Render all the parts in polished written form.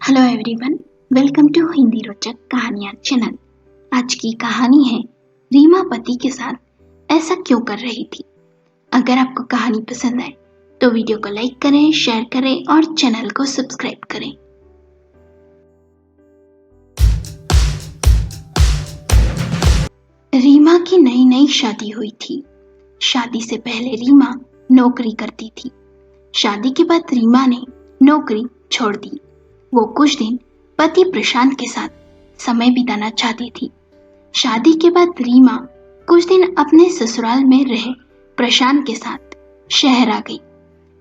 Hello everyone, welcome to Hindi रोचक कहानियाँ channel. आज की कहानी है रीमा पति के साथ ऐसा क्यों कर रही थी। अगर आपको कहानी पसंद आए तो वीडियो को लाइक करें, शेयर करें और चैनल को सब्सक्राइब करें। रीमा की नई नई शादी हुई थी। शादी से पहले रीमा नौकरी करती थी। शादी के बाद रीमा ने नौकरी छोड़ दी। वो कुछ दिन पति प्रशांत के साथ समय बिताना चाहती थी। शादी के बाद रीमा कुछ दिन अपने ससुराल में रहे प्रशांत के साथ शहर आ गई।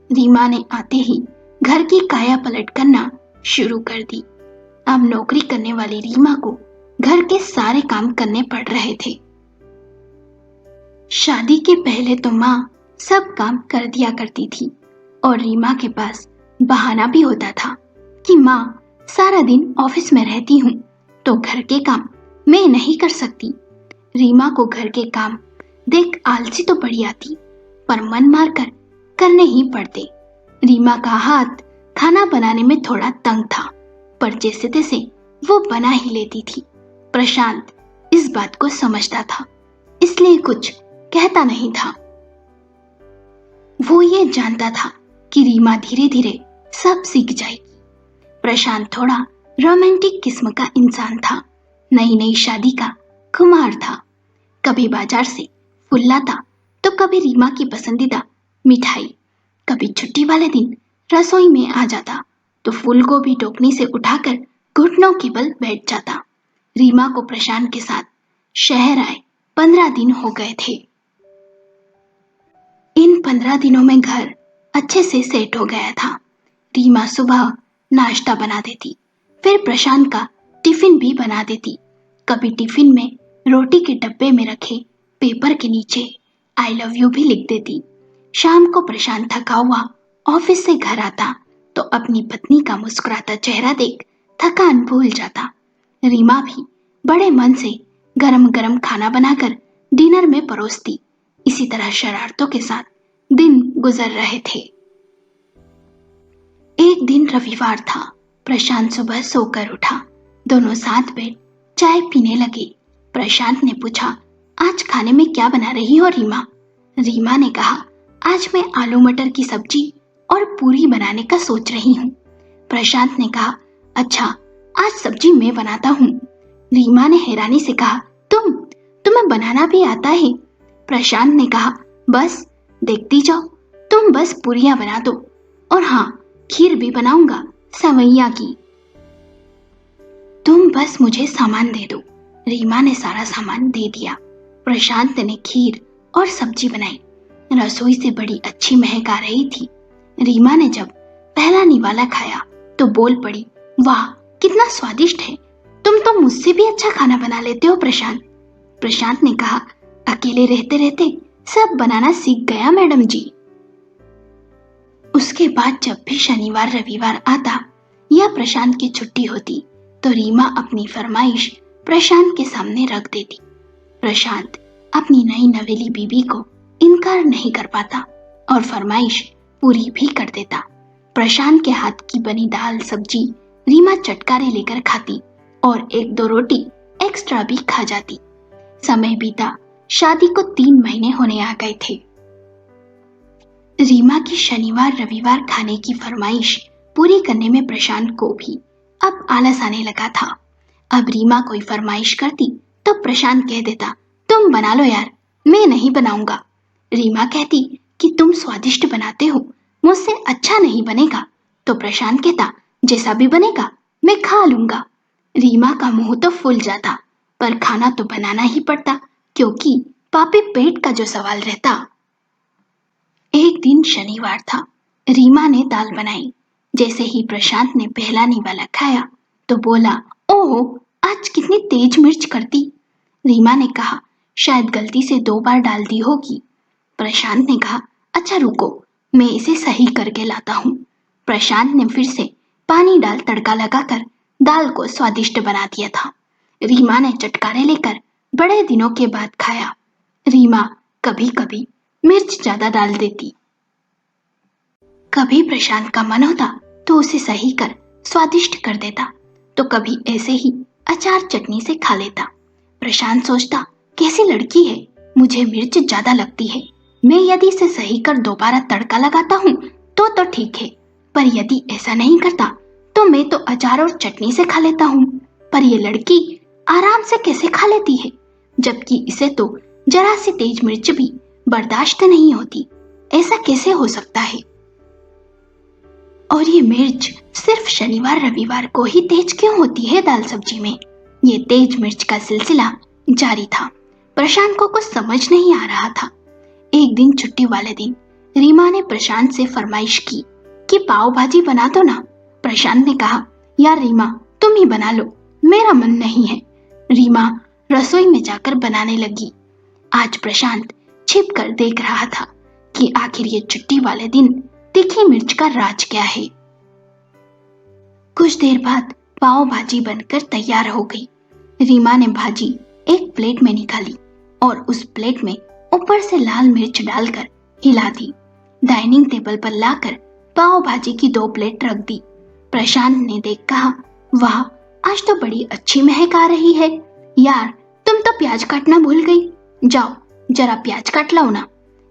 रीमा ने आते ही घर की काया पलट करना शुरू कर दी। अब नौकरी करने वाली रीमा को घर के सारे काम करने पड़ रहे थे। शादी के पहले तो माँ सब काम कर दिया करती थी और रीमा के पास बहाना भी होता था कि माँ सारा दिन ऑफिस में रहती हूँ तो घर के काम मैं नहीं कर सकती। रीमा को घर के काम देख आलसी तो पड़ी आती, पर मन मारकर करने ही पड़ते। रीमा का हाथ खाना बनाने में थोड़ा तंग था, पर जैसे तैसे वो बना ही लेती थी। प्रशांत इस बात को समझता था, इसलिए कुछ कहता नहीं था। वो ये जानता था कि रीमा धीरे धीरे सब सीख जाएगी। प्रशांत थोड़ा रोमांटिक किस्म का इंसान था। नई नई शादी का खुमार था। कभी बाजार से फूल लाता तो कभी रीमा की पसंदीदा मिठाई। कभी छुट्टी वाले दिन रसोई में आ जाता तो फूल को भी टोकनी से उठाकर घुटनों के बल बैठ जाता। रीमा को प्रशांत के साथ शहर आए 15 दिन हो गए थे। इन 15 दिनों में घर अच्छे से सेट हो गया था। रीमा सुबह नाश्ता बना देती, फिर प्रशांत का टिफिन भी बना देती। कभी टिफिन में रोटी के डब्बे में रखे पेपर के नीचे आई लव यू भी लिख देती। शाम को प्रशांत थका हुआ ऑफिस से घर आता तो अपनी पत्नी का मुस्कुराता चेहरा देख थकान भूल जाता। रीमा भी बड़े मन से गरम गरम खाना बनाकर डिनर में परोसती। इसी तरह शरारतों के साथ दिन गुजर रहे थे। एक दिन रविवार था। प्रशांत सुबह सोकर उठा। दोनों साथ बैठ चाय पीने लगे। प्रशांत ने पूछा, आज खाने में क्या बना रही हो रीमा? रीमा ने कहा, आज मैं आलू मटर की सब्जी और पूरी बनाने का सोच रही हूँ। प्रशांत ने कहा, अच्छा, आज सब्जी मैं बनाता हूँ। रीमा ने हैरानी से कहा, तुम्हें बनाना भी आता है? प्रशांत ने कहा, बस देखती जाओ, तुम बस पूरियां बना दो, और हाँ, खीर भी बनाऊंगा सेवैया की। तुम बस मुझे सामान दे दो। रीमा ने सारा सामान दे दिया। प्रशांत ने खीर और सब्जी बनाई। रसोई से बड़ी अच्छी महक आ रही थी। रीमा ने जब पहला निवाला खाया तो बोल पड़ी, वाह कितना स्वादिष्ट है। तुम तो मुझसे भी अच्छा खाना बना लेते हो प्रशांत। प्रशांत ने कहा, अकेले रहते रहते सब बनाना सीख गया मैडम जी। उसके बाद जब भी शनिवार रविवार आता या प्रशांत की छुट्टी होती तो रीमा अपनी फरमाइश प्रशांत के सामने रख देती। प्रशांत अपनी नई नवेली बीबी को इनकार नहीं कर पाता और फरमाइश पूरी भी कर देता। प्रशांत के हाथ की बनी दाल सब्जी रीमा चटकारे लेकर खाती और 1-2 रोटी एक्स्ट्रा भी खा जाती। समय बीता, शादी को 3 महीने होने आ गए थे। रीमा की शनिवार रविवार खाने की फरमाइश पूरी करने में प्रशांत को भी अब आलस आने लगा था। अब रीमा कोई फरमाइश करती तो प्रशांत कह देता, तुम बना लो यार, मैं नहीं बनाऊंगा। रीमा कहती कि तुम स्वादिष्ट बनाते हो, मुझसे अच्छा नहीं बनेगा, तो प्रशांत कहता, जैसा भी बनेगा मैं खा लूंगा। रीमा का मुंह तो फूल जाता, पर खाना तो बनाना ही पड़ता, क्योंकि पापी पेट का जो सवाल रहता। एक दिन शनिवार था। रीमा ने दाल बनाई। जैसे ही प्रशांत ने पहला निवाला खाया तो बोला, ओहो, आज कितनी तेज मिर्च कर दी। रीमा ने कहा, शायद गलती से 2 बार डाल दी होगी। प्रशांत ने कहा, अच्छा रुको, मैं इसे सही करके लाता हूँ। प्रशांत ने फिर से पानी डाल तड़का लगाकर दाल को स्वादिष्ट बना दिया था। रीमा ने चटकारे लेकर बड़े दिनों के बाद खाया। रीमा कभी कभी मिर्च ज्यादा डाल देती। कभी प्रशांत का मन होता तो उसे सही कर स्वादिष्ट कर देता, तो कभी ऐसे ही अचार चटनी से खा लेता। प्रशांत सोचता, कैसी लड़की है, मुझे मिर्च ज्यादा लगती है। मैं यदि इसे सही कर दोबारा तड़का लगाता हूँ तो ठीक है, पर यदि ऐसा नहीं करता तो मैं तो अचार और चटनी से खा लेता हूँ। पर ये लड़की आराम से कैसे खा लेती है, जबकि इसे तो जरा सी तेज मिर्च भी बर्दाश्त नहीं होती। ऐसा कैसे हो सकता है? और ये मिर्च सिर्फ शनिवार रविवार को ही तेज क्यों होती है दाल सब्जी में? ये तेज मिर्च का सिलसिला जारी था। प्रशांत को कुछ समझ नहीं आ रहा था। एक दिन छुट्टी वाले दिन रीमा ने प्रशांत से फरमाइश की कि पाव भाजी बना दो ना। प्रशांत ने कहा, यार रीमा, तुम ही बना लो, मेरा मन नहीं है। रीमा रसोई में जाकर बनाने लगी। आज प्रशांत छिप कर देख रहा था कि आखिर ये छुट्टी वाले दिन तीखी मिर्च का राज क्या है। कुछ देर बाद पाव भाजी बनकर तैयार हो गई। रीमा ने भाजी एक प्लेट में निकाली और उस प्लेट में ऊपर से लाल मिर्च डालकर हिला दी। डाइनिंग टेबल पर लाकर पाव भाजी की 2 प्लेट रख दी। प्रशांत ने देख कहा, वाह, आज तो बड़ी अच्छी महक आ रही है। यार, तुम तो प्याज काटना भूल गई। जाओ जरा प्याज काट लाओ ना।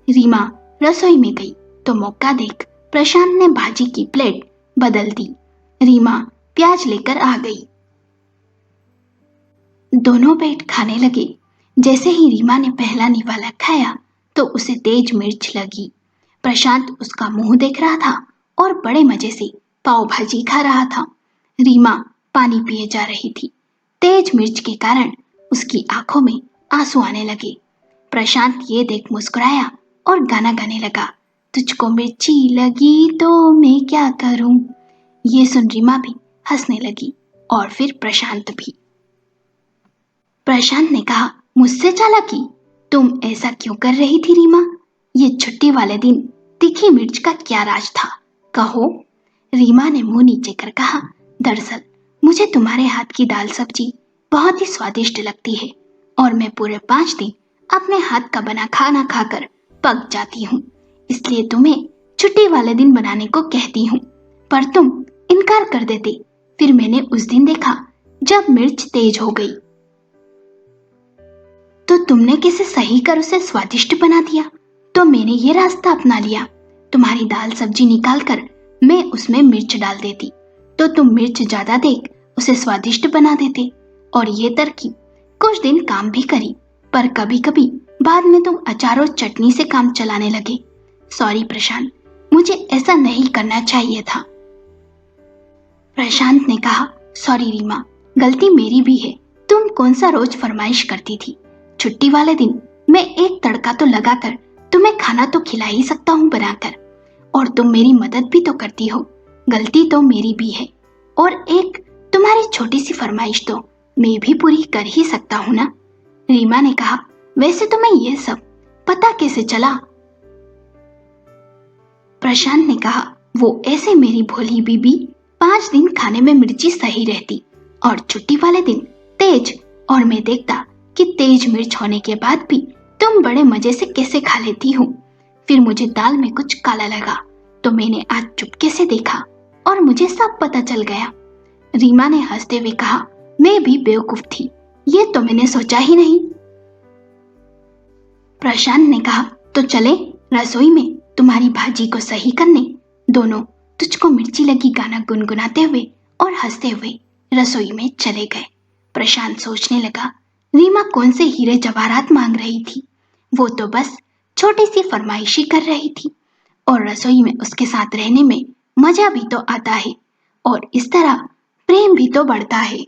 रीमा रसोई में गई तो मौका देख प्रशांत ने भाजी की प्लेट बदल दी। रीमा प्याज लेकर आ गई। दोनों बैठ खाने लगे। जैसे ही रीमा ने पहला निवाला खाया तो उसे तेज मिर्च लगी। प्रशांत उसका मुंह देख रहा था और बड़े मजे से पाव भाजी खा रहा था। रीमा पानी पिए जा रही थी। तेज मिर्च के कारण उसकी आंखों में आंसू आने लगे। प्रशांत ये देख मुस्कुराया और गाना गाने लगा, तुझको मिर्ची लगी तो मैं क्या करूं। ये सुन रीमा भी हंसने लगी और फिर प्रशांत भी। प्रशांत ने कहा, मुझसे चालाकी? तुम ऐसा क्यों कर रही थी रीमा? ये छुट्टी वाले दिन तीखी मिर्च का क्या राज था, कहो। रीमा ने मुंह नीचे कर कहा, दरअसल मुझे तुम्हारे हाथ की दाल सब्जी बहुत ही स्वादिष्ट लगती है और मैं पूरे 5 दिन अपने हाथ का बना खाना खाकर पक जाती हूँ, इसलिए तुम्हें छुट्टी वाले दिन बनाने को कहती हूँ। पर तुम इनकार कर देते। फिर मैंने उस दिन देखा जब मिर्च तेज हो गई तो तुमने कैसे सही कर उसे स्वादिष्ट बना दिया, तो मैंने ये रास्ता अपना लिया। तुम्हारी दाल सब्जी निकाल कर मैं उसमें मिर्च डाल देती तो तुम मिर्च ज्यादा देख उसे स्वादिष्ट बना देते। और ये तरकीब कुछ दिन काम भी करी, पर कभी कभी बाद में तुम अचार और चटनी से काम चलाने लगे। सॉरी प्रशांत, मुझे ऐसा नहीं करना चाहिए था। प्रशांत ने कहा, सॉरी रीमा, गलती मेरी भी है। तुम कौन सा रोज फरमाइश करती थी। छुट्टी वाले दिन मैं एक तड़का तो लगाकर तुम्हें खाना तो खिला ही सकता हूँ बनाकर, और तुम मेरी मदद भी तो करती हो। गलती तो मेरी भी है, और एक तुम्हारी छोटी सी फरमाइश तो मैं भी पूरी कर ही सकता हूँ ना। रीमा ने कहा, वैसे तुम्हें ये सब पता कैसे चला? प्रशांत ने कहा, वो ऐसे मेरी भोली बीबी 5 दिन खाने में मिर्ची सही रहती और छुट्टी वाले दिन तेज, और मैं देखता कि तेज मिर्च होने के बाद भी तुम बड़े मजे से कैसे खा लेती हो। फिर मुझे दाल में कुछ काला लगा तो मैंने आज चुपके से देखा और मुझे सब पता चल गया। रीमा ने हंसते हुए कहा, मैं भी बेवकूफ थी, ये तो मैंने सोचा ही नहीं। प्रशांत ने कहा, तो चले रसोई में तुम्हारी भाजी को सही करने। दोनों तुझको मिर्ची लगी गाना गुनगुनाते हुए और हंसते हुए रसोई में चले गए। प्रशांत सोचने लगा, रीमा कौन से हीरे जवाहरात मांग रही थी, वो तो बस छोटी सी फरमाइशी कर रही थी, और रसोई में उसके साथ रहने में मजा भी तो आता है और इस तरह प्रेम भी तो बढ़ता है।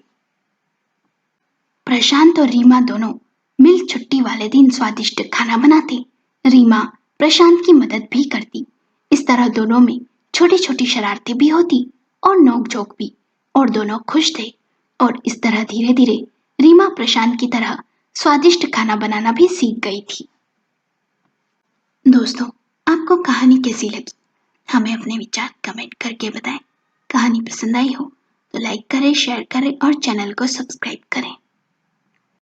प्रशांत और रीमा दोनों मिल छुट्टी वाले दिन स्वादिष्ट खाना बनाते। रीमा प्रशांत की मदद भी करती। इस तरह दोनों में छोटी छोटी शरारतें भी होती और नोकझोंक भी, और दोनों खुश थे। और इस तरह धीरे धीरे रीमा प्रशांत की तरह स्वादिष्ट खाना बनाना भी सीख गई थी। दोस्तों, आपको कहानी कैसी लगी? हमें अपने विचार कमेंट करके बताएं। कहानी पसंद आई हो तो लाइक करें, शेयर करें और चैनल को सब्सक्राइब करें।